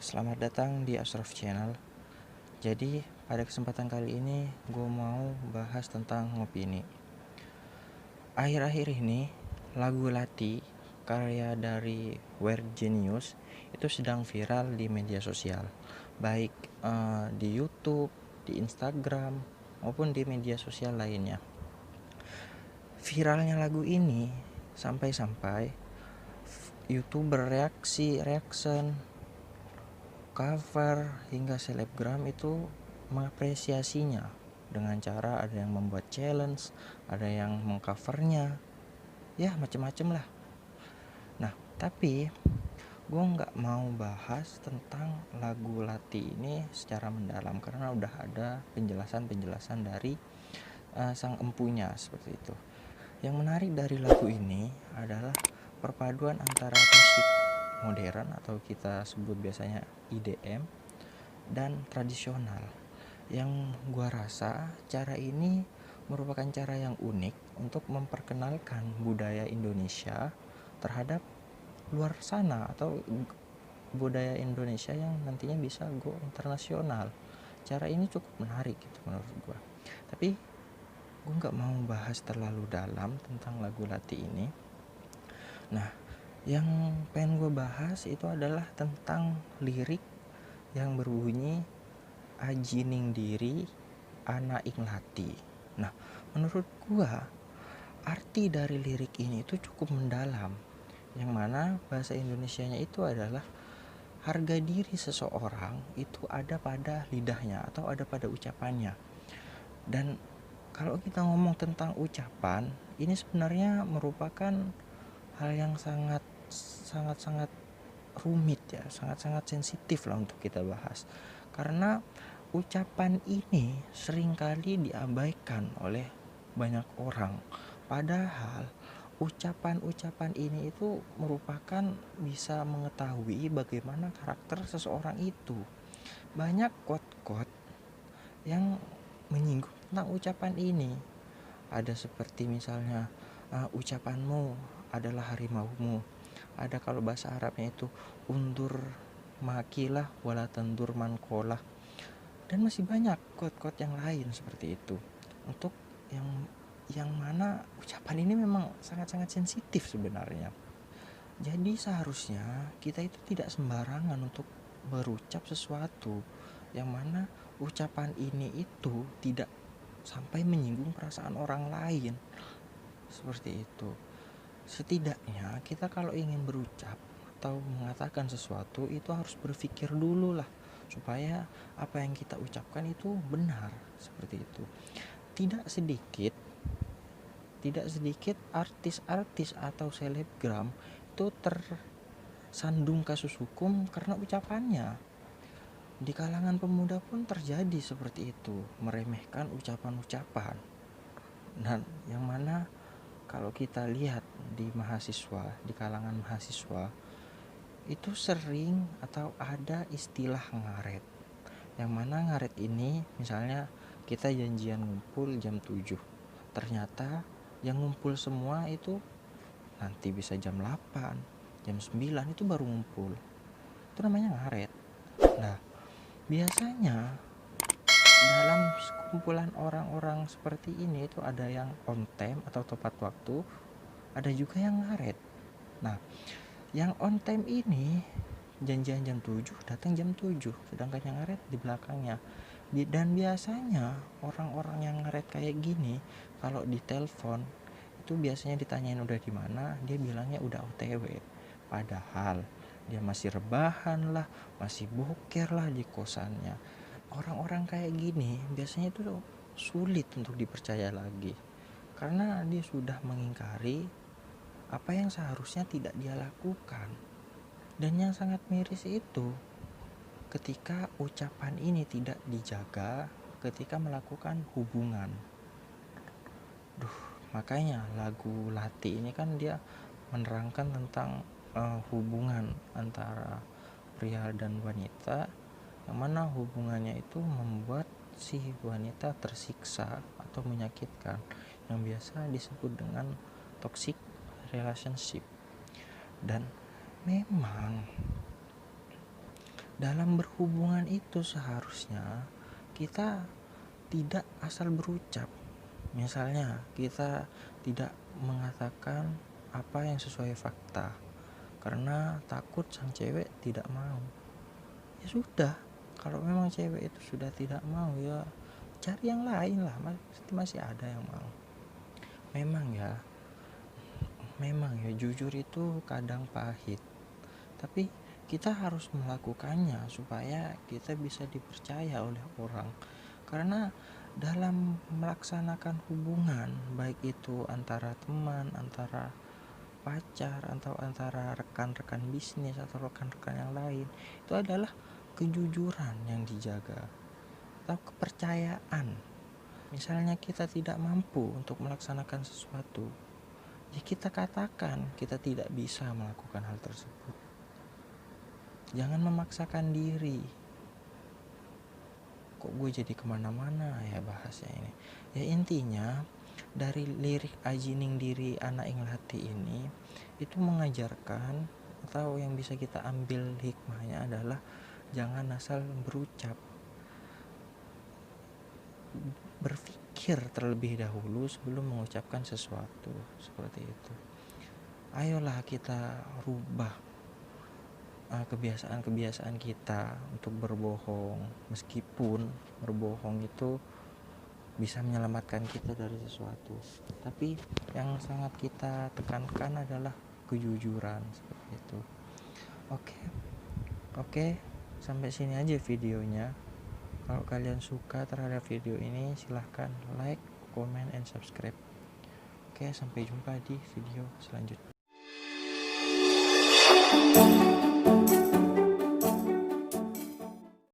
Selamat datang di Ashraf Channel. Jadi pada kesempatan kali ini gue mau bahas tentang opini. Akhir-akhir ini lagu Lati karya dari Weird Genius itu sedang viral di media sosial, baik di YouTube, di Instagram maupun di media sosial lainnya. Viralnya lagu ini sampai-sampai YouTuber reaction, cover hingga selebgram itu mengapresiasinya dengan cara ada yang membuat challenge, ada yang mengcovernya, ya macem-macem lah. Nah tapi gue nggak mau bahas tentang lagu Lati ini secara mendalam karena udah ada penjelasan dari sang empunya seperti itu. Yang menarik dari lagu ini adalah perpaduan antara musik modern atau kita sebut biasanya IDM dan tradisional. Yang gua rasa cara ini merupakan cara yang unik untuk memperkenalkan budaya Indonesia terhadap luar sana atau budaya Indonesia yang nantinya bisa go internasional. Cara ini cukup menarik gitu menurut gua. Tapi gue nggak mau bahas terlalu dalam tentang lagu Lati ini. Nah, yang pengen gue bahas itu adalah tentang lirik yang berbunyi Aji ning diri ana ing lati. Nah, menurut gue arti dari lirik ini itu cukup mendalam, yang mana bahasa Indonesianya itu adalah harga diri seseorang itu ada pada lidahnya atau ada pada ucapannya. Dan kalau kita ngomong tentang ucapan, ini sebenarnya merupakan hal yang sangat rumit ya, sangat sensitif lah untuk kita bahas. Karena ucapan ini seringkali diabaikan oleh banyak orang. Padahal ucapan-ucapan ini itu merupakan bisa mengetahui bagaimana karakter seseorang itu. Banyak quote-quote yang menyinggung tentang ucapan ini. Ada seperti misalnya ucapanmu adalah harimaumu. Ada kalau bahasa Arabnya itu undur makilah wala tendur mankolah. Dan masih banyak quote-quote yang lain seperti itu. Untuk yang mana ucapan ini memang sangat-sangat sensitif sebenarnya. Jadi seharusnya kita itu tidak sembarangan untuk berucap sesuatu yang mana ucapan ini itu tidak sampai menyinggung perasaan orang lain. Seperti itu. Setidaknya kita kalau ingin berucap atau mengatakan sesuatu itu harus berpikir dulu lah, supaya apa yang kita ucapkan itu benar. Seperti itu. Tidak sedikit artis-artis atau selebgram itu tersandung kasus hukum karena ucapannya. Di kalangan pemuda pun terjadi seperti itu, meremehkan ucapan-ucapan. Dan yang mana kalau kita lihat di mahasiswa, di kalangan mahasiswa itu sering atau ada istilah ngaret. Yang mana ngaret ini misalnya kita janjian ngumpul jam 7. Ternyata yang ngumpul semua itu nanti bisa jam 8, jam 9 itu baru ngumpul. Itu namanya ngaret. Nah, biasanya dalam kumpulan orang-orang seperti ini itu ada yang on time atau tepat waktu, ada juga yang ngaret. Nah, yang on time ini janjian jam 7 datang jam 7, sedangkan yang ngaret di belakangnya. Dan biasanya orang-orang yang ngaret kayak gini kalau di telepon itu biasanya ditanyain udah di mana, dia bilangnya udah OTW. Padahal dia masih rebahan lah, masih boker lah di kosannya. Orang-orang kayak gini biasanya itu sulit untuk dipercaya lagi, karena dia sudah mengingkari apa yang seharusnya tidak dia lakukan. Dan yang sangat miris itu ketika ucapan ini tidak dijaga ketika melakukan hubungan. Makanya lagu Lati ini kan dia menerangkan tentang hubungan antara pria dan wanita, yang mana hubungannya itu membuat si wanita tersiksa atau menyakitkan, yang biasa disebut dengan toxic relationship. Dan memang Dalam berhubungan itu seharusnya kita tidak asal berucap. Misalnya kita tidak mengatakan apa yang sesuai fakta karena takut sang cewek tidak mau. Ya sudah, kalau memang cewek itu sudah tidak mau, ya cari yang lain lah, masih ada yang mau. Memang ya jujur itu kadang pahit, tapi kita harus melakukannya supaya kita bisa dipercaya oleh orang. Karena dalam melaksanakan hubungan, baik itu antara teman, antara pacar, atau antara rekan-rekan bisnis atau rekan-rekan yang lain, itu adalah kejujuran yang dijaga atau kepercayaan. Misalnya kita tidak mampu untuk melaksanakan sesuatu, ya kita katakan kita tidak bisa melakukan hal tersebut. Jangan memaksakan diri. Kok gue jadi kemana-mana ya bahasnya ini. Ya intinya dari lirik Ajining Diri Anak Ing Lati ini itu mengajarkan, atau yang bisa kita ambil hikmahnya adalah jangan asal berucap. Berpikir terlebih dahulu sebelum mengucapkan sesuatu, seperti itu. Ayolah kita rubah kebiasaan-kebiasaan kita untuk berbohong, meskipun berbohong itu bisa menyelamatkan kita dari sesuatu, tapi yang sangat kita tekankan adalah kejujuran, seperti itu. Oke, sampai sini aja videonya. Kalau kalian suka terhadap video ini, silahkan like, comment, and subscribe. Oke, sampai jumpa di video selanjutnya.